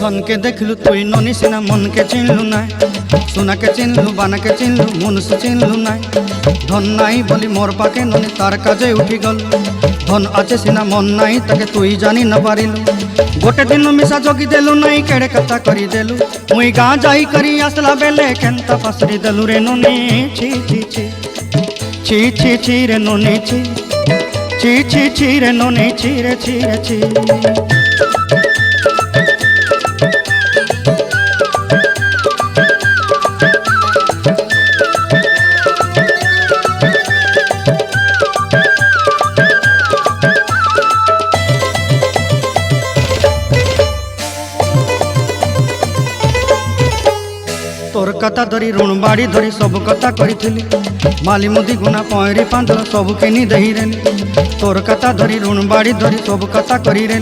धन के देखलु तुई ननी सिना मन के चिन्हलु ना सोना के चिन्हलु बाना के चिन्हलु मनुष्य चिन्हलु ना धन नाई बोली मोर पाके ननी तार काजे उठी गल धन आचे सिना मन नाई ताके तुई जानी न पारिलु गोटे दिन मिसा जगी देलु नाई केड़े कथा करी देलु मुई गाँ जाई करी आसला बेले केंता फासरी देलु रे ननी छी छी छी छी छी छी रे ननी छी छी छी छी रे ननी छी रे छी रे छी। तोर कथा धरी ऋण बाड़ी धरी सब कथा करी माली मुदी गुना पहरी पांदर सब किनी दही रेली तोर कथा धरी ऋण बाड़ी धरी सब कथा करी रेली।